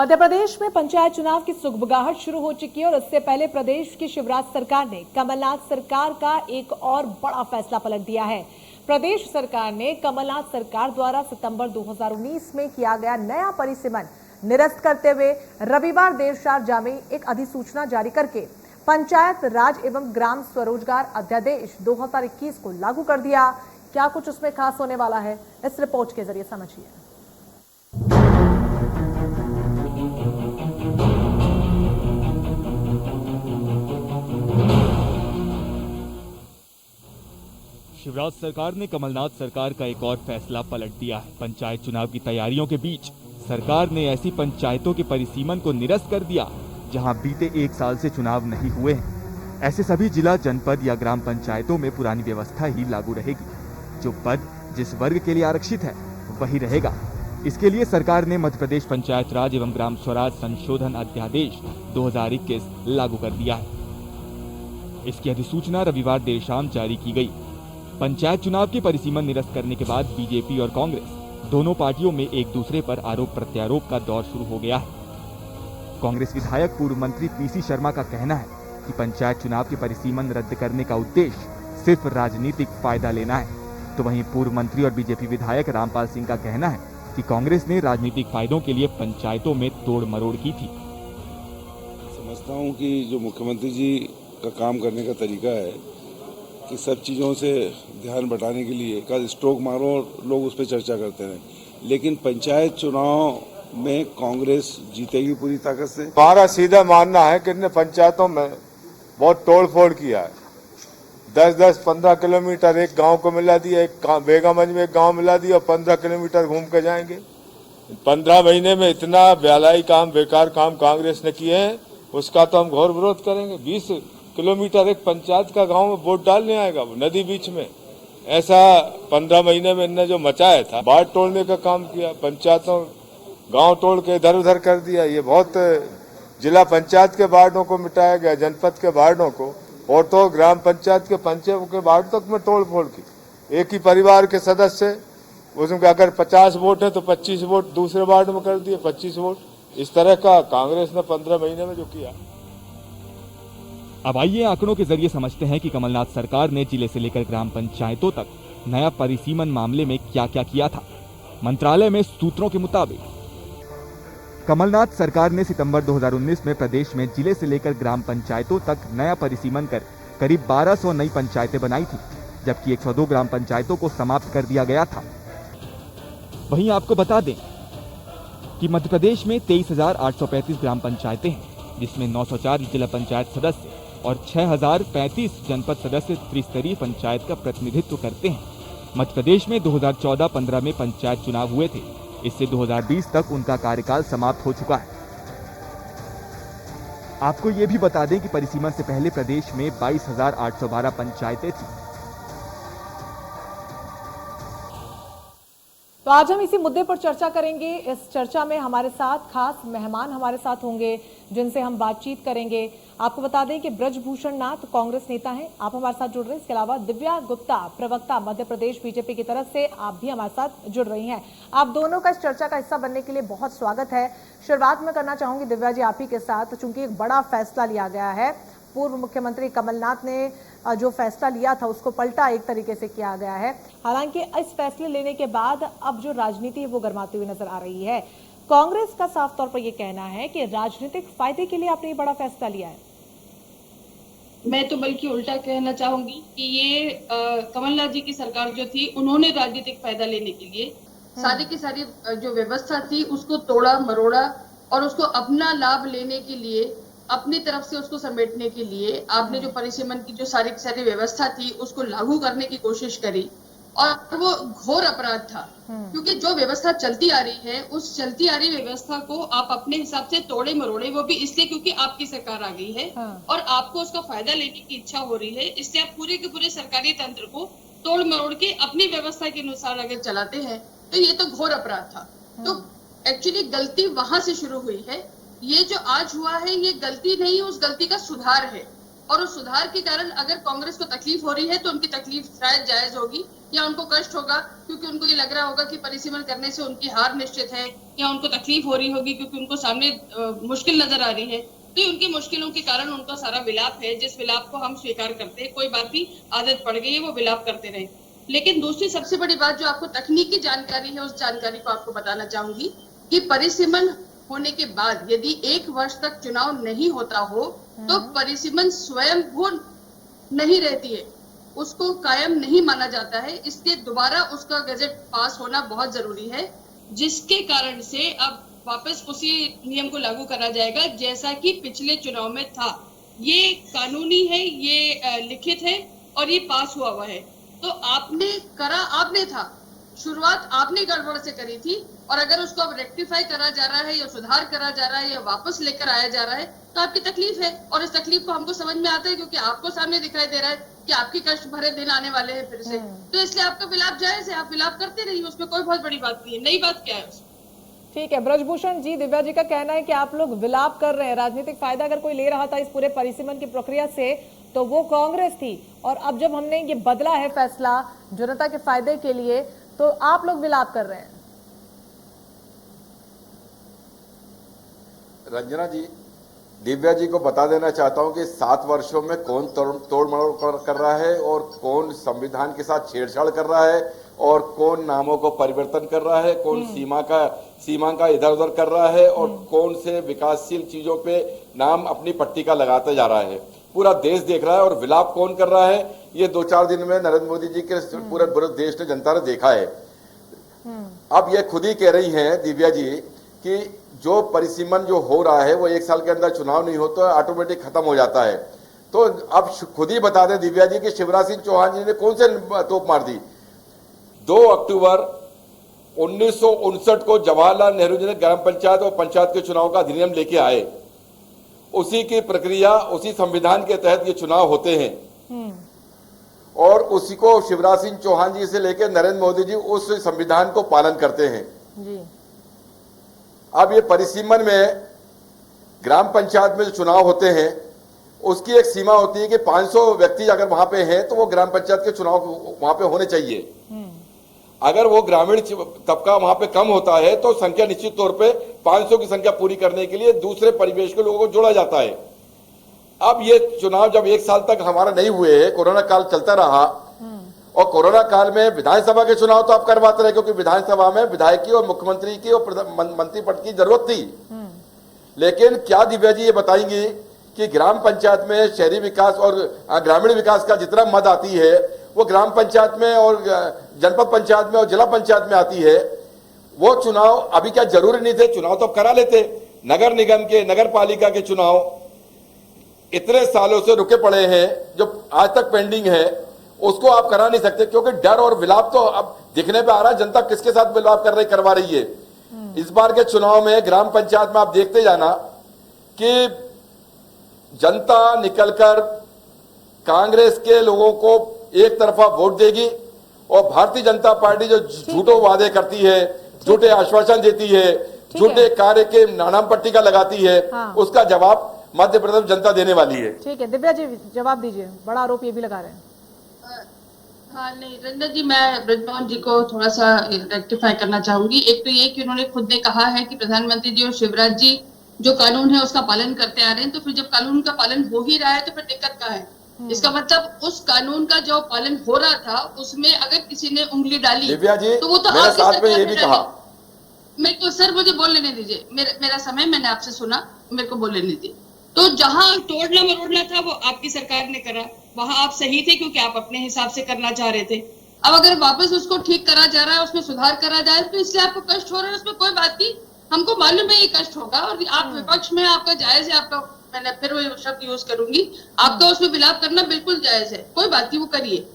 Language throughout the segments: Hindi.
मध्य प्रदेश में पंचायत चुनाव की सुगबुगाहट शुरू हो चुकी है और इससे पहले प्रदेश की शिवराज सरकार ने कमलनाथ सरकार का एक और बड़ा फैसला पलट दिया है। प्रदेश सरकार ने कमलनाथ सरकार द्वारा सितंबर 2019 में किया गया नया परिसीमन निरस्त करते हुए रविवार देर शाम जामे एक अधिसूचना जारी करके पंचायत राज एवं ग्राम स्वरोजगार अध्यादेश 2021 को लागू कर दिया। क्या कुछ उसमें खास होने वाला है, इस रिपोर्ट के जरिए समझिए। शिवराज सरकार ने कमलनाथ सरकार का एक और फैसला पलट दिया है। पंचायत चुनाव की तैयारियों के बीच सरकार ने ऐसी पंचायतों के परिसीमन को निरस्त कर दिया जहां बीते एक साल से चुनाव नहीं हुए हैं। ऐसे सभी जिला, जनपद या ग्राम पंचायतों में पुरानी व्यवस्था ही लागू रहेगी। जो पद जिस वर्ग के लिए आरक्षित है वही रहेगा। इसके लिए सरकार ने मध्य प्रदेश पंचायत राज एवं ग्राम स्वराज संशोधन अध्यादेश 2021 लागू कर दिया है। इसकी अधिसूचना रविवार देर शाम जारी की गई। पंचायत चुनाव के परिसीमन निरस्त करने के बाद बीजेपी और कांग्रेस दोनों पार्टियों में एक दूसरे पर आरोप प्रत्यारोप का दौर शुरू हो गया है। कांग्रेस विधायक पूर्व मंत्री पीसी शर्मा का कहना है कि पंचायत चुनाव के परिसीमन रद्द करने का उद्देश्य सिर्फ राजनीतिक फायदा लेना है, तो वहीं पूर्व मंत्री और बीजेपी विधायक रामपाल सिंह का कहना है कि कांग्रेस ने राजनीतिक फायदों के लिए पंचायतों में तोड़ मरोड़ की थी। समझता हूँ कि जो मुख्यमंत्री जी का काम करने का तरीका है कि सब चीज़ों से ध्यान बटाने के लिए कल स्ट्रोक मारो और लोग उस पर चर्चा करते हैं, लेकिन पंचायत चुनाव में कांग्रेस जीतेगी पूरी ताकत से। हमारा सीधा मानना है कि इन्होंने पंचायतों में बहुत तोड़ फोड़ किया है। 10-15 किलोमीटर एक गांव को मिला दिया, एक बेगमगंज में एक गांव मिला दिया और 15 किलोमीटर घूम के जाएंगे। 15 महीने में इतना व्यालाई काम, बेकार काम कांग्रेस ने किए हैं, उसका तो हम घोर विरोध करेंगे। 20 किलोमीटर एक पंचायत का गांव में वोट डालने आएगा, वो नदी बीच में। ऐसा 15 महीने में इन्होंने जो मचाया था, बाढ़ तोड़ने का काम किया, पंचायतों गांव तोड़ के इधर उधर कर दिया। ये बहुत जिला पंचायत के वार्डों को मिटाया गया, जनपद के वार्डों को, और तो ग्राम पंचायत के पंचायत के वार्ड तक में तोड़ फोड़ की। एक ही परिवार के सदस्य, उसमें अगर 50 वोट है तो 25 वोट दूसरे वार्ड में कर दिए, 25 वोट। इस तरह का कांग्रेस ने 15 महीने में जो किया। अब आइए आंकड़ों के जरिए समझते हैं कि कमलनाथ सरकार ने जिले से लेकर ग्राम पंचायतों तक नया परिसीमन मामले में क्या क्या किया था। मंत्रालय में सूत्रों के मुताबिक कमलनाथ सरकार ने सितंबर 2019 में प्रदेश में जिले से लेकर ग्राम पंचायतों तक नया परिसीमन कर करीब 1200 नई पंचायतें बनाई थी, जबकि 102 ग्राम पंचायतों को समाप्त कर दिया गया था। वहीं आपको बता दें कि मध्य प्रदेश में 23,835 ग्राम पंचायतें हैं, जिसमें 904 जिला पंचायत सदस्य और 6,035 जनपद सदस्य त्रिस्तरीय पंचायत का प्रतिनिधित्व करते हैं। मध्य प्रदेश में 2014-15 में पंचायत चुनाव हुए थे। इससे 2020 तक उनका कार्यकाल समाप्त हो चुका है। आपको ये भी बता दें कि परिसीमन से पहले प्रदेश में 22,812 पंचायतें थी। तो आज हम इसी मुद्दे पर चर्चा करेंगे। इस चर्चा में हमारे साथ खास मेहमान हमारे साथ होंगे, जिनसे हम बातचीत करेंगे। आपको बता दें कि ब्रजभूषण नाथ कांग्रेस नेता हैं, आप हमारे साथ जुड़ रहे हैं। इसके अलावा दिव्या गुप्ता, प्रवक्ता मध्य प्रदेश बीजेपी की तरफ से, आप भी हमारे साथ जुड़ रही हैं। आप दोनों का इस चर्चा का हिस्सा बनने के लिए बहुत स्वागत है। शुरुआत में करना चाहूंगी दिव्या जी आप ही के साथ, चूंकि एक बड़ा फैसला लिया गया है। पूर्व मुख्यमंत्री कमलनाथ ने जो फैसला लिया था उसको पलटा एक तरीके से किया गया है। हालांकि इस फैसले लेने के बाद अब जो राजनीति है वो गर्माती हुई नजर आ रही है। कांग्रेस का साफ तौर पर यह कहना है कि राजनीतिक फायदे के लिए आपने ये बड़ा फैसला लिया है। मैं तो बल्कि उल्टा कहना चाहूंगी कि ये कमलनाथ जी की सरकार जो थी, उन्होंने राजनीतिक फायदा लेने के लिए सारी की सारी जो व्यवस्था थी उसको तोड़ा मरोड़ा और उसको अपना लाभ लेने के लिए, अपनी तरफ से उसको समेटने के लिए आपने जो परिसीमन की जो सारी की सारी व्यवस्था थी उसको लागू करने की कोशिश करी, और वो घोर अपराध था। क्योंकि जो व्यवस्था चलती आ रही है, उस चलती आ रही व्यवस्था को आप अपने हिसाब से तोड़े मरोड़े, वो भी इसलिए क्योंकि आपकी सरकार आ गई है और आपको उसका फायदा लेने की इच्छा हो रही है। इससे आप पूरे के पूरे सरकारी तंत्र को तोड़ मरोड़ के अपनी व्यवस्था के अनुसार अगर चलाते हैं तो ये तो घोर अपराध था। तो एक्चुअली गलती वहां से शुरू हुई है। ये जो आज हुआ है ये गलती नहीं, उस गलती का सुधार है, और उस सुधार के कारण अगर कांग्रेस को तकलीफ हो रही है तो उनकी तकलीफ शायद जायज होगी, या उनको कष्ट होगा क्योंकि उनको ये लग रहा होगा कि परिसीमन करने से उनकी हार निश्चित है, या उनको तकलीफ हो रही होगी क्योंकि उनको सामने मुश्किल नजर आ रही है। तो उनकी मुश्किलों के कारण उनका सारा विलाप है, जिस विलाप को हम स्वीकार करते हैं, कोई बात नहीं, आदत पड़ गई है, वो विलाप करते रहे। लेकिन दूसरी सबसे बड़ी बात जो आपको तकनीकी जानकारी है, उस जानकारी को आपको बताना चाहूंगी कि परिसीमन होने के बाद यदि 1 वर्ष तक चुनाव नहीं होता हो तो परिसीमन स्वयं वो नहीं रहती है, उसको कायम नहीं माना जाता है। इसलिए दोबारा उसका गजट पास होना बहुत जरूरी है, जिसके कारण से अब वापस उसी नियम को लागू करा जाएगा जैसा कि पिछले चुनाव में था। ये कानूनी है, ये लिखित है और ये पास हुआ है। तो आपने करा, आपने था, शुरुआत आपने गड़बड़ से करी थी, और अगर उसको अब रेक्टिफाई करा जा रहा है या सुधार करा जा रहा है या वापस लेकर आया जा रहा है तो आपकी तकलीफ है, और इस तकलीफ को हमको समझ में आता है क्योंकि आपको सामने दिखाई दे रहा है कि आपकी कष्ट भरे दिन आने वाले हैं फिर से। तो इसलिए आपका विलाप जायज है, आप विलाप करते रहिए, उसमें कोई बहुत बड़ी बात नहीं है। नई बात क्या है उसमें? ठीक है ब्रजभूषण जी, दिव्या जी का कहना है कि आप लोग विलाप कर रहे हैं। राजनीतिक फायदा अगर कोई ले रहा था इस पूरे परिसीमन की प्रक्रिया से तो वो कांग्रेस थी, और अब जब हमने ये बदला है फैसला जनता के फायदे के लिए तो आप लोग विलाप कर रहे हैं। रंजना जी, दिव्या जी को बता देना चाहता हूं कि 7 वर्षों में कौन तोड़ मरोड़ कर रहा है और कौन संविधान के साथ छेड़छाड़ कर रहा है और कौन नामों को परिवर्तन कर रहा है, कौन सीमा का इधर उधर कर रहा है और कौन से विकासशील चीजों पे नाम अपनी पट्टी का लगाता जा रहा है। पूरा देश देख रहा है। और विलाप कौन कर रहा है, ये 2-4 दिन में नरेंद्र मोदी जी के पूरे देश ने, जनता ने देखा है। अब ये खुद ही कह रही हैं दिव्या जी कि जो परिसीमन जो हो रहा है वो 1 साल के अंदर चुनाव नहीं हो तो ऑटोमेटिक खत्म हो जाता है। तो अब खुद ही बता दें दिव्या जी कि शिवराज सिंह चौहान जी ने कौन से तोप मार दी। 2 अक्टूबर 1959 को जवाहरलाल नेहरू जी ने ग्राम पंचायत और पंचायत के चुनाव का अधिनियम लेके आए। उसी की प्रक्रिया, उसी संविधान के तहत ये चुनाव होते हैं और उसी को शिवराज सिंह चौहान जी से लेकर नरेंद्र मोदी जी उस संविधान को पालन करते हैं जी। अब ये परिसीमन में ग्राम पंचायत में जो चुनाव होते हैं उसकी एक सीमा होती है कि 500 व्यक्ति अगर वहां पे हैं तो वो ग्राम पंचायत के चुनाव वहां पे होने चाहिए। अगर वो ग्रामीण तबका वहां पे कम होता है तो संख्या निश्चित तौर पे 500 की संख्या पूरी करने के लिए दूसरे परिवेश के लोगों को जोड़ा जाता है। अब ये चुनाव जब 1 साल तक हमारा नहीं हुए, कोरोना काल चलता रहा और कोरोना काल में विधानसभा के चुनाव तो आप करवाते रहे क्योंकि विधानसभा में विधायक और मुख्यमंत्री की और मंत्री पद की जरूरत थी। लेकिन क्या दिव्या जी ये बताएंगी कि ग्राम पंचायत में शहरी विकास और ग्रामीण विकास का जितना मद आती है वो ग्राम पंचायत में और जनपद पंचायत में और जिला पंचायत में आती है। वो चुनाव अभी क्या जरूरी नहीं थे, चुनाव तो करा लेते। नगर निगम के, नगर पालिका के चुनाव इतने सालों से रुके पड़े हैं जो आज तक पेंडिंग है, उसको आप करा नहीं सकते क्योंकि डर और विलाप तो अब दिखने पे आ रहा है। जनता किसके साथ विलाप करवा रही है। इस बार के चुनाव में ग्राम पंचायत में आप देखते जाना कि जनता निकलकर कांग्रेस के लोगों को एक तरफा वोट देगी और भारतीय जनता पार्टी जो झूठे वादे करती है, झूठे आश्वासन देती है, झूठे कार्य के नाम पट्टी का लगाती है, उसका जवाब मध्य प्रदेश जनता देने वाली है। ठीक है दिव्या जी जवाब दीजिए, बड़ा आरोप ये भी लगा रहे हैं। हाँ नहीं रंजन जी, मैं ब्रजमोहन जी को थोड़ा सा रेक्टिफाई करना चाहूंगी। एक तो ये कि उन्होंने खुद ने कहा है कि प्रधानमंत्री जी और शिवराज जी जो कानून है उसका पालन करते आ रहे हैं, तो फिर जब कानून का पालन हो ही रहा है तो फिर दिक्कत क्या है। इसका मतलब उस कानून का जो पालन हो रहा था उसमें अगर किसी ने उंगली डाली दिव्या जी, तो वो तो मेरे साथ में ये भी कहा। मेरे को सर मुझे बोल लेने दीजिए, मेरा समय मैंने आपसे सुना, मेरे को बोल लेने दीजिए। तो जहां तोड़ना मरोड़ना था वो आपकी सरकार ने करा, वहां आप सही थे क्योंकि आप अपने हिसाब से करना चाह रहे थे। अब अगर वापस उसको ठीक करा जा रहा है, उसमें सुधार करा जाए तो इसलिए आपको कष्ट हो रहा है, उसमें कोई बात नहीं, हमको मालूम है ये कष्ट होगा। और आप विपक्ष में, आपका जायज है, आपका, मैंने फिर वो शब्द यूज करूंगी, आपका उसमें विलाप करना बिल्कुल जायज है, कोई बात नहीं, वो करिए।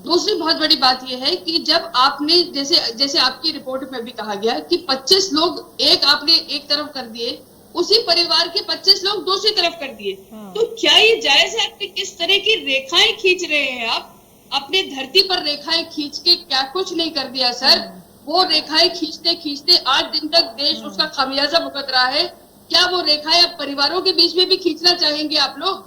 दूसरी बहुत बड़ी बात यह है कि जब आपने जैसे आपकी रिपोर्ट में भी कहा गया कि 25 लोग आपने एक तरफ कर दिए, उसी परिवार के 25 लोग दूसरी तरफ कर दिए, तो क्या ये जायज है? आपने किस तरह की रेखाएं खींच रहे हैं आप? अपने धरती पर रेखाएं खींच के क्या कुछ नहीं कर दिया सर। वो रेखाएं खींचते खींचते 8 दिन तक देश उसका खामियाजा भुगत रहा है। क्या वो रेखाएं अब परिवारों के बीच में भी खींचना चाहेंगे आप लोग?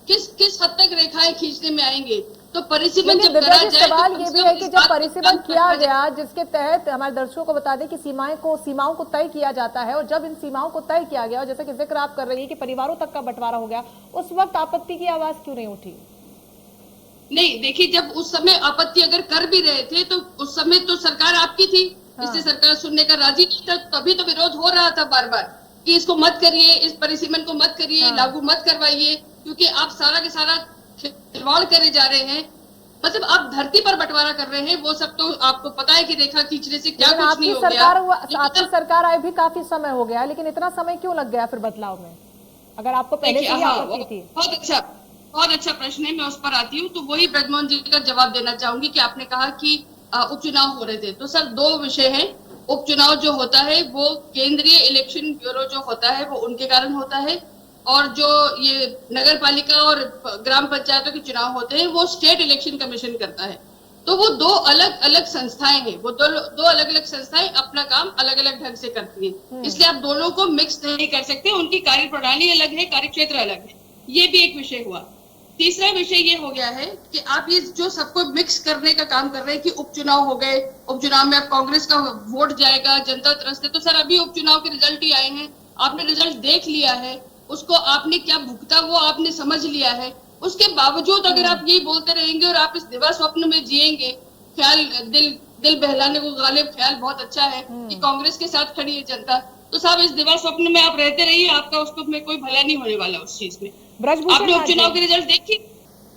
किस हद तक रेखाएं खींचने में आएंगे? तो परिसीमन लेकिन जब करा दिव्या जी, जाए सवाल तो ये कम भी से है कम कि इस जब बात पर परिसीमन काम किया करना गया, जिसके तहत हमारे दर्शकों को बता दें कि सीमाओं को तय किया जाता है, और जब इन सीमाओं को तय किया गया और जैसे कि जिक्र आप कर रही है कि परिवारों तक का बंटवारा हो गया, उस वक्त आपत्ति की आवाज क्यों नहीं उठी? नहीं, देखिए, जब उस समय आपत्ति अगर कर भी रहे थे तो उस समय तो सरकार आपकी थी, इसलिए सरकार सुनने का राजी नहीं था, तभी तो विरोध हो रहा था बार बार कि इसको मत करिए, इस परिसीमन को मत करिए, लागू मत करवाइए, क्योंकि आप सारा के सारा खिलवाड़ करे जा रहे हैं। मतलब आप धरती पर बंटवारा कर रहे हैं, वो सब तो आपको पता है कि रेखा खींचने से क्या कुछ नहीं हो गया। आपकी सरकार आए भी काफी समय हो गया, लेकिन इतना समय क्यों लग गया फिर बदलाव में, अगर आपको पहले से ही आपत्ति थी? बहुत अच्छा प्रश्न है, मैं उस पर आती हूँ। तो वही ब्रजमोहन जी का जवाब देना चाहूंगी कि आपने कहा कि उपचुनाव हो रहे थे, तो सर दो विषय हैं। उपचुनाव जो होता है वो केंद्रीय इलेक्शन ब्यूरो जो होता है वो उनके कारण होता है, और जो ये नगर पालिका और ग्राम पंचायतों के चुनाव होते हैं वो स्टेट इलेक्शन कमीशन करता है। तो वो दो अलग अलग संस्थाएं हैं, वो दो अलग अलग संस्थाएं अपना काम अलग अलग ढंग से करती हैं, इसलिए आप दोनों को मिक्स नहीं कर सकते। उनकी कार्य प्रणाली अलग है, कार्य क्षेत्र अलग है। ये भी एक विषय हुआ। तीसरा विषय ये हो गया है कि आप ये जो सबको मिक्स करने का काम कर रहे हैं कि उपचुनाव हो गए, उपचुनाव में अब कांग्रेस का वोट जाएगा, जनता त्रस्त है। तो सर अभी उपचुनाव के रिजल्ट ही आए हैं, आपने रिजल्ट देख लिया है, उसको आपने क्या भुगता वो आपने समझ लिया है। उसके बावजूद अगर आप यही बोलते रहेंगे और आप इस दिवा स्वप्न में जिएंगे, ख्याल दिल बहलाने को गालिब ख्याल बहुत अच्छा है कि कांग्रेस के साथ खड़ी है जनता, तो साहब इस दिवा स्वप्न में आप रहते रहिए, आपका उसको में कोई भला नहीं होने वाला उस चीज में। आपने उपचुनाव के रिजल्ट देखिए।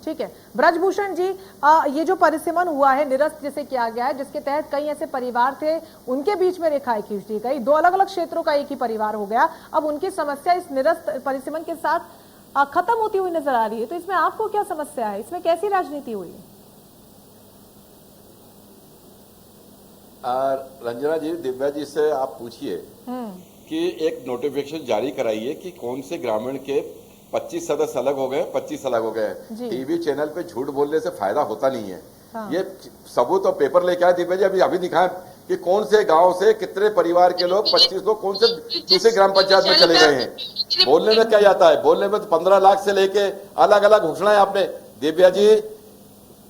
ठीक है ब्रजभूषण जी, ये जो परिसीमन हुआ है, निरस्त जिसे किया गया है, जिसके तहत कई ऐसे परिवार थे, उनके बीच में रेखाएं खींच दी गई, दो अलग अलग क्षेत्रों का एक ही परिवार हो गया। अब उनकी समस्या इस निरस्त परिसीमन के साथ खत्म होती हुई नजर आ रही है, तो इसमें आपको क्या समस्या है, इसमें कैसी राजनीति हुई? रंजना जी, दिव्या जी से आप पूछिए कि एक नोटिफिकेशन जारी कराइए कि कौन से ग्रामीण के 25 सदस्य अलग हो गए, 25 अलग हो गए। टीवी चैनल पे झूठ बोलने से फायदा होता नहीं है। ये सबूत तो पेपर लेके आए दिव्या जी, अभी दिखाएं कि कौन से गांव से कितने परिवार के लोग, 25 लोग कौन से दूसरे ग्राम पंचायत में चले गए हैं। बोलने में क्या जाता है, बोलने में तो 15 लाख से लेके अलग अलग घोषणाएं आपने। दिव्या जी,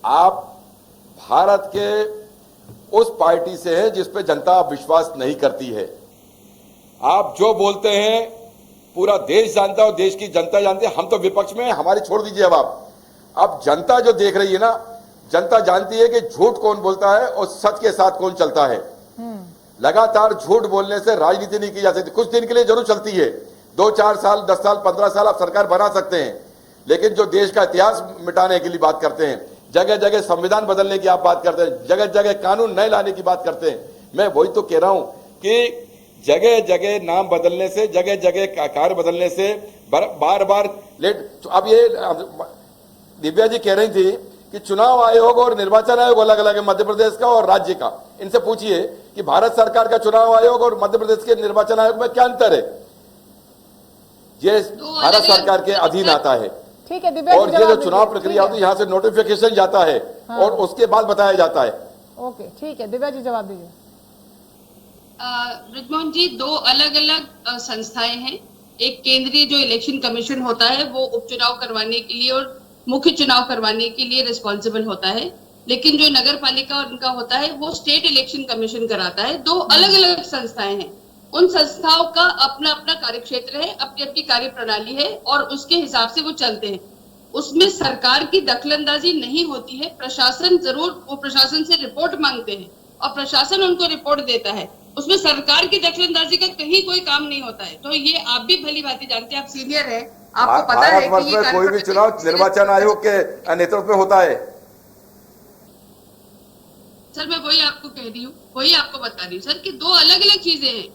आप भारत के उस पार्टी से हैं जिसपे जनता विश्वास नहीं करती है। आप जो बोलते हैं पूरा देश जानता है और देश की जनता जानती है। हम तो विपक्ष में, हमारी छोड़ दीजिए अब जनता जो देख रही है ना, जनता जानती है कि झूठ कौन बोलता है और सच के साथ कौन चलता है। लगातार झूठ बोलने से राजनीति नहीं की जा सकती। कुछ दिन के लिए जरूर चलती है, 2-4 साल, 10 साल, 15 साल आप सरकार बना सकते हैं, लेकिन जो देश का इतिहास मिटाने के लिए बात करते हैं, जगह जगह संविधान बदलने की आप बात करते हैं, जगह जगह कानून नए लाने की बात करते हैं। मैं वही तो कह रहा हूं कि जगह जगह नाम बदलने से, जगह जगह कार्य बदलने से बार बार लेट। अब ये दिव्या जी कह रही थी कि चुनाव आयोग और निर्वाचन आयोग अलग अलग है, मध्य प्रदेश का और राज्य का। इनसे पूछिए कि भारत सरकार का चुनाव आयोग और मध्य प्रदेश के निर्वाचन आयोग में क्या अंतर है। ये भारत सरकार के अधीन आता है। ठीक है दिव्या, और ये जो चुनाव प्रक्रिया होती है, यहाँ से नोटिफिकेशन जाता है और उसके बाद बताया जाता है। ओके, ठीक है दिव्या जी, जवाब दीजिए। ब्रजमोहन जी, दो अलग अलग संस्थाएं हैं। एक केंद्रीय जो इलेक्शन कमीशन होता है वो उपचुनाव करवाने के लिए और मुख्य चुनाव करवाने के लिए रिस्पॉन्सिबल होता है, लेकिन जो नगर पालिका और उनका होता है वो स्टेट इलेक्शन कमीशन कराता है। दो अलग अलग संस्थाएं हैं। उन संस्थाओं का अपना अपना कार्यक्षेत्र है, अपनी अपनी कार्य प्रणाली है और उसके हिसाब से वो चलते हैं। उसमें सरकार की दखलंदाजी नहीं होती है। प्रशासन जरूर, वो प्रशासन से रिपोर्ट मांगते हैं और प्रशासन उनको रिपोर्ट देता है। उसमें सरकार की दखलंदाजी का कहीं कोई काम नहीं होता है। तो ये आप भी भली भांति जानते हैं, आप सीनियर है, आपको पता है कि ये कोई भी चुनाव निर्वाचन आयोग के नेतृत्व में होता है। सर मैं वही आपको कह रही हूँ, वही आपको बता रही हूँ सर कि दो अलग अलग चीजें हैं।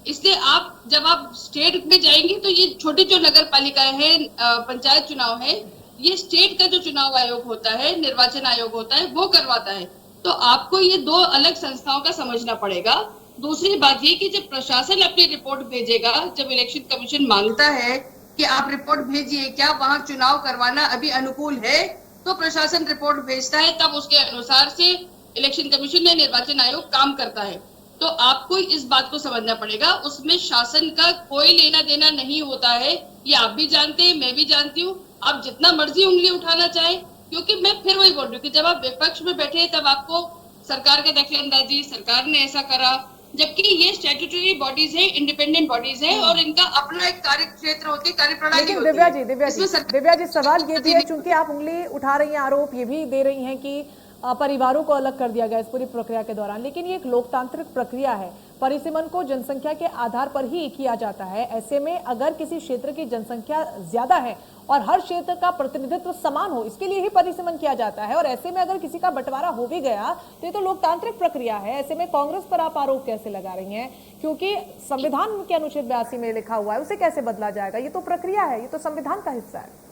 इसलिए आप जब आप स्टेट में जाएंगे तो ये छोटी जो नगर पालिकाएं हैं, पंचायत चुनाव है, ये स्टेट का जो चुनाव आयोग होता है, निर्वाचन आयोग होता है, वो करवाता है। तो आपको ये दो अलग संस्थाओं का समझना पड़ेगा। दूसरी बात ये कि जब प्रशासन अपनी रिपोर्ट भेजेगा, जब इलेक्शन कमीशन मांगता है कि आप रिपोर्ट भेजिए, क्या वहां चुनाव करवाना अभी अनुकूल है, तो प्रशासन रिपोर्ट भेजता है, तब उसके अनुसार से इलेक्शन कमीशन या निर्वाचन आयोग काम करता है। तो आपको इस बात को समझना पड़ेगा, उसमें शासन का कोई लेना देना नहीं होता है। ये आप भी जानते हैं, मैं भी जानती हूँ। आप जितना मर्जी उंगली उठाना चाहे, क्योंकि मैं फिर वही बोल रही हूँ कि जब आप विपक्ष में बैठे तब आपको सरकार का दखलंदाजी, सरकार ने ऐसा करा, जबकि ये स्टैट्यूटरी बॉडीज है, इंडिपेंडेंट बॉडीज है और इनका अपना एक कार्य क्षेत्र होती है, कार्यप्रणाली लेकिन होती दिव्या है। जी इसमें सरकार दिव्या जी सवाल ये भी है, चूंकि आप उंगली उठा रही हैं, आरोप ये भी दे रही हैं कि परिवारों को अलग कर दिया गया इस पूरी प्रक्रिया के दौरान, लेकिन ये एक लोकतांत्रिक प्रक्रिया है, परिसीमन को जनसंख्या के आधार पर ही किया जाता है। ऐसे में अगर किसी क्षेत्र की जनसंख्या ज्यादा है और हर क्षेत्र का प्रतिनिधित्व समान हो, इसके लिए ही परिसीमन किया जाता है, और ऐसे में अगर किसी का बंटवारा हो भी गया तो ये तो लोकतांत्रिक प्रक्रिया है। ऐसे में कांग्रेस पर आप आरोप कैसे लगा रही हैं? क्योंकि संविधान के अनुच्छेद 82 में लिखा हुआ है, उसे कैसे बदला जाएगा? ये तो प्रक्रिया है, ये तो संविधान का हिस्सा है।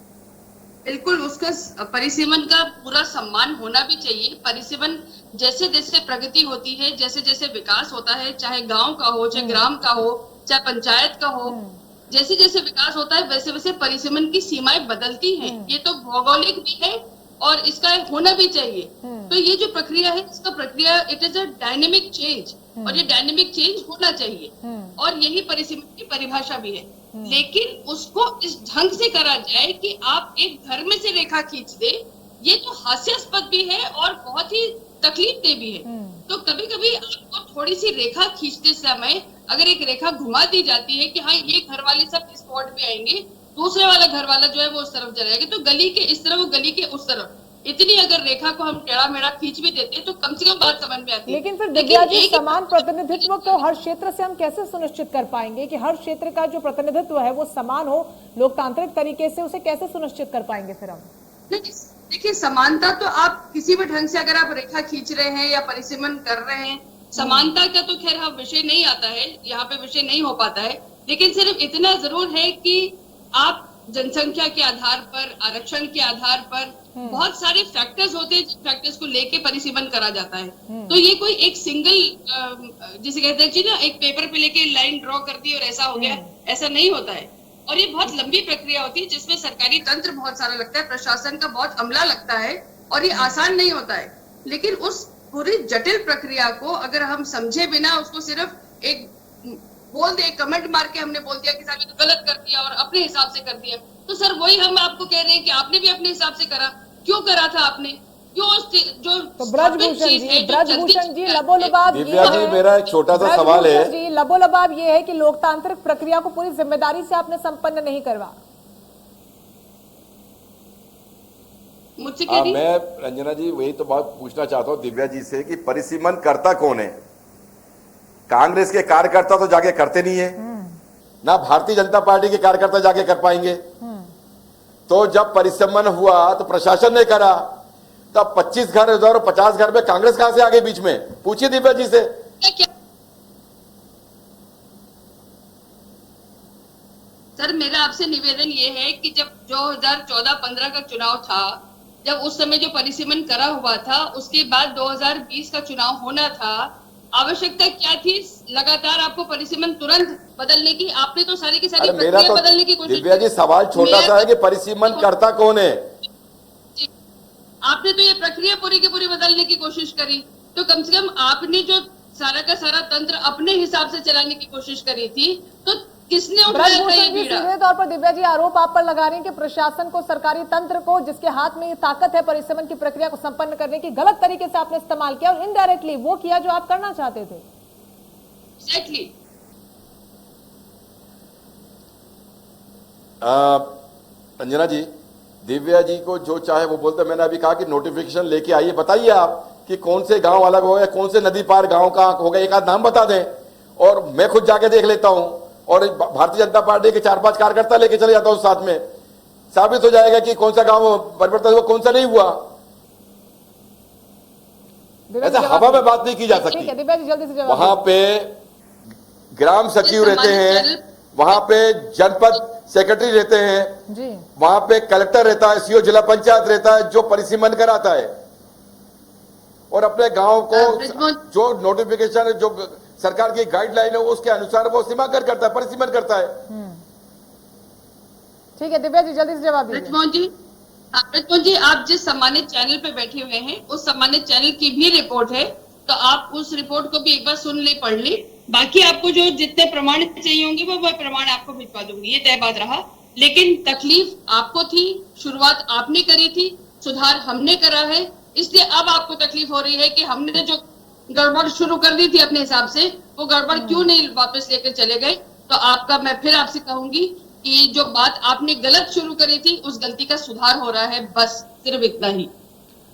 बिल्कुल, उसका परिसीमन का पूरा सम्मान होना भी चाहिए। परिसीमन जैसे जैसे प्रगति होती है, जैसे जैसे विकास होता है, चाहे गांव का हो, चाहे ग्राम का हो, चाहे पंचायत का हो, जैसे जैसे विकास होता है वैसे वैसे परिसीमन की सीमाएं बदलती हैं। ये तो भौगोलिक भी है और इसका होना भी चाहिए। तो ये जो प्रक्रिया है, इसका प्रक्रिया it is a dynamic change, और ये डायनेमिक चेंज होना चाहिए, और यही परिसीमन की परिभाषा भी है। लेकिन उसको इस ढंग से करा जाए कि आप एक घर में से रेखा खींच दे, ये तो हास्यास्पद भी है और बहुत ही तकलीफ दे भी है। तो कभी कभी आपको थोड़ी सी रेखा खींचते समय अगर एक रेखा घुमा दी जाती है कि हाँ ये घर वाले सब इस स्पॉट पे आएंगे, दूसरे वाला घर वाला जो है वो उस तरफ जाएगा, तो गली के इस तरफ, वो गली के उस तरफ, इतनी अगर रेखा को हम टेढ़ा मेढ़ा खींच भी देते हैं तो कम से कम बात समझ में आती है। लेकिन फिर दिव्या जी, समान प्रतिनिधित्व को हर क्षेत्र से हम कैसे सुनिश्चित कर पाएंगे कि हर क्षेत्र का जो प्रतिनिधित्व है वो समान हो, लोकतांत्रिक तरीके से उसे कैसे सुनिश्चित कर पाएंगे फिर हम? देखिए, समानता तो आप किसी भी ढंग से अगर आप रेखा खींच रहे हैं या परिसीमन कर रहे हैं, समानता का तो खैर हम विषय नहीं आता है, यहाँ पे विषय नहीं हो पाता है। लेकिन सिर्फ इतना जरूर है कि आप जनसंख्या के आधार पर, आरक्षण के आधार पर बहुत सारे फैक्टर्स होते हैं, जिन फैक्टर्स को लेके परिसीमन करा जाता है। तो ये कोई एक सिंगल जिसे कहते हैं जी ना, एक पेपर पे लेके लाइन ड्रॉ कर दी और ऐसा हो गया, ऐसा नहीं होता है। और ये बहुत लंबी प्रक्रिया होती है जिसमें सरकारी तंत्र बहुत सारा लगता है, प्रशासन का बहुत अमला लगता है, और ये आसान नहीं होता है। लेकिन उस पूरी जटिल प्रक्रिया को अगर हम समझे बिना उसको सिर्फ एक बोल दे, कमेंट मार के हमने बोल दिया कि साहब ये तो गलत कर दिया और अपने हिसाब से कर दिया, तो सर वही हम आपको कह रहे हैं कि आपने भी अपने हिसाब से करा। क्यों करा था आपने? क्यों जो तो ब्रजभूषण जी लबोलबाब दिव्या जी, मेरा एक छोटा सा सवाल है जी, लबोलबाब ये है कि लोकतांत्रिक प्रक्रिया को पूरी जिम्मेदारी से आपने संपन्न नहीं करवा। मुझसे कह रही, मैं रंजना जी वही तो बात पूछना चाहता हूँ दिव्या जी से कि परिसीमन करता कौन है? कांग्रेस के कार्यकर्ता तो जाके करते नहीं है ना, भारतीय जनता पार्टी के कार्यकर्ता जाके कर पाएंगे। तो जब परिसीमन हुआ तो प्रशासन ने करा, तब 25 घर और 50 घर में कांग्रेस कहां से आ गई बीच में? पूछिए दिव्या जी से। सर मेरा आपसे निवेदन ये है कि जब 2014-15 का चुनाव था, जब उस समय जो परिसीमन करा हुआ था, उसके बाद 2020 का चुनाव होना था, आवश्यकता क्या थी लगातार आपको परिसीमन तुरंत बदलने की? आपने तो सारी की सारी प्रक्रिया बदलने की कोशिश। दिव्या जी, सवाल छोटा सा है कि परिसीमन करता कौन है? आपने तो ये प्रक्रिया पूरी की पूरी बदलने की कोशिश करी, तो कम से कम आपने जो सारा का सारा तंत्र अपने हिसाब से चलाने की कोशिश करी थी, तो किसने उठाया था ये बीड़ा? सीधे तौर पर दिव्या जी आरोप आप पर लगा रही हैं कि प्रशासन को, सरकारी तंत्र को, जिसके हाथ में ये ताकत है परिसीमन की प्रक्रिया को संपन्न करने की, गलत तरीके से आपने इस्तेमाल किया और इनडायरेक्टली वो किया जो आप करना चाहते थे। एग्जैक्टली। अंजना जी, दिव्या जी को जो चाहे वो बोलते, मैंने अभी कहा कि नोटिफिकेशन लेके आइए, बताइए आप कि कौन से गांव अलग हो गए, कौन से नदी पार गांव का हो गए, एक आध नाम बता दें और मैं खुद जाके देख लेता हूं, और भारतीय जनता पार्टी के 4-5 कार्यकर्ता लेके चले जाता हूं साथ में, साबित हो जाएगा कि कौन सा गांव परिवर्तन हुआ, कौन सा नहीं हुआ। ऐसा हवा में बात नहीं की जा सकती। दिव्या जी जल्दी से जवाब। वहां पे ग्राम सचिव रहते हैं, वहां पे जनपद सेक्रेटरी रहते हैं जी, वहां पे कलेक्टर रहता है, सीओ जिला पंचायत रहता है, जो परिसीमन कराता है, और अपने गांव को जो नोटिफिकेशन, जो सरकार की गाइडलाइन है उसके अनुसार वो सीमांकन करता है, परिसीमन करता है। ठीक है दिव्या जी, जल्दी से जवाब दीजिए। ब्रजमोहन जी, आप जिस सम्मानित चैनल पे बैठे हुए हैं, उस सम्मानित चैनल की भी रिपोर्ट है, तो आप उस रिपोर्ट को भी एक बार सुन ले, पढ़ ले। बाकी आपको जो जितने प्रमाण चाहिए होंगे वो प्रमाण आपको भिजवा दूंगी, ये तय बात रहा। लेकिन तकलीफ आपको थी, शुरुआत आपने करी थी, सुधार हमने करा है, इसलिए अब आपको तकलीफ हो रही है कि हमने जो गड़बड़ शुरू कर दी थी अपने हिसाब से, वो गड़बड़ क्यों नहीं वापस लेकर चले गए। तो आपका, मैं फिर आपसे कहूंगी कि जो बात आपने गलत शुरू करी थी, उस गलती का सुधार हो रहा है, बस सिर्फ इतना ही।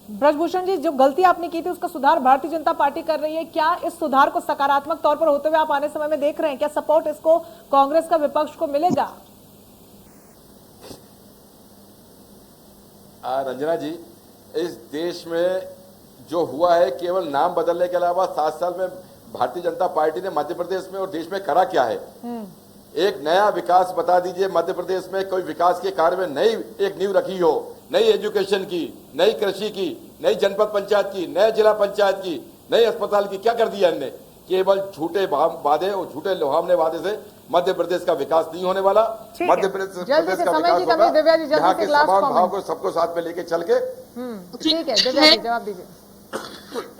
ब्रजभूषण जी, जो गलती आपने की थी उसका सुधार भारतीय जनता पार्टी कर रही है। क्या इस सुधार को सकारात्मक तौर पर होते हुए आप आने समय में देख रहे हैं? क्या सपोर्ट इसको कांग्रेस का, विपक्ष को मिलेगा? रंजना जी, इस देश में जो हुआ है, केवल नाम बदलने के अलावा 7 साल में भारतीय जनता पार्टी ने मध्य प्रदेश में और देश में करा क्या है? एक नया विकास बता दीजिए। मध्य प्रदेश में कोई विकास के कार्य में नई एक नींव रखी हो, नई एजुकेशन की, नई कृषि की, नई जनपद पंचायत की, नए जिला पंचायत की, नए अस्पताल की, क्या कर दिया इनने? केवल झूठे वादे और झूठे लुभावने वादे से मध्य प्रदेश का विकास नहीं होने वाला। मध्य प्रदेश का विकास होगा यहाँ के समान भाव को सबको साथ में लेके चल के। ठीक है, दिव्या जी जवाब दीजिए।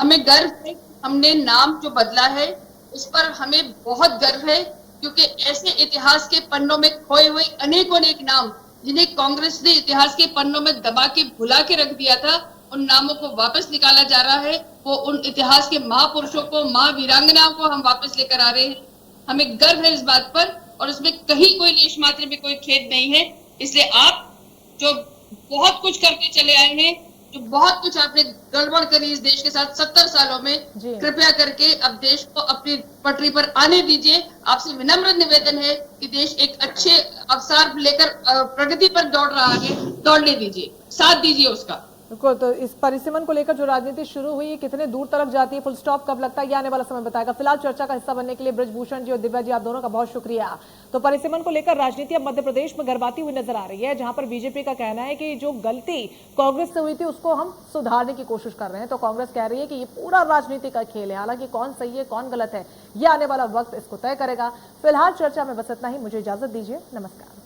हमें गर्व है, हमने नाम जो बदला है उस पर हमें बहुत गर्व है, क्योंकि ऐसे इतिहास के पन्नों में खोए हुए अनेकों नाम, जिन्हें कांग्रेस ने इतिहास के पन्नों में दबा के भुला के रख दिया था, उन नामों को वापस निकाला जा रहा है। वो उन इतिहास के महापुरुषों को, महावीरांगनाओं को हम वापस लेकर आ रहे हैं। हमें गर्व है इस बात पर, और इसमें कहीं कोई लेश मात्र में कोई खेद नहीं है। इसलिए आप जो बहुत कुछ करके चले आए हैं, जो बहुत कुछ आपने गड़बड़ करी इस देश के साथ 70 सालों में, कृपया करके अब देश को अपनी पटरी पर आने दीजिए। आपसे विनम्र निवेदन है कि देश एक अच्छे अवसर लेकर प्रगति पर दौड़ रहा है, दौड़ने दीजिए, साथ दीजिए उसका। बिल्कुल। तो इस परिसीमन को लेकर जो राजनीति शुरू हुई है, कितने दूर तक जाती है, फुल स्टॉप कब लगता है, ये आने वाला समय बताएगा। फिलहाल चर्चा का हिस्सा बनने के लिए ब्रजभूषण जी और दिव्या जी, आप दोनों का बहुत शुक्रिया। तो परिसीमन को लेकर राजनीति अब मध्य प्रदेश में गरमाती हुई नजर आ रही है, जहां पर बीजेपी का कहना है कि जो गलती कांग्रेस से हुई थी उसको हम सुधारने की कोशिश कर रहे हैं। तो कांग्रेस कह रही है कि ये पूरा राजनीति का खेल है, हालांकि कौन सही है कौन गलत है ये आने वाला वक्त इसको तय करेगा। फिलहाल चर्चा में बस इतना ही, मुझे इजाजत दीजिए, नमस्कार।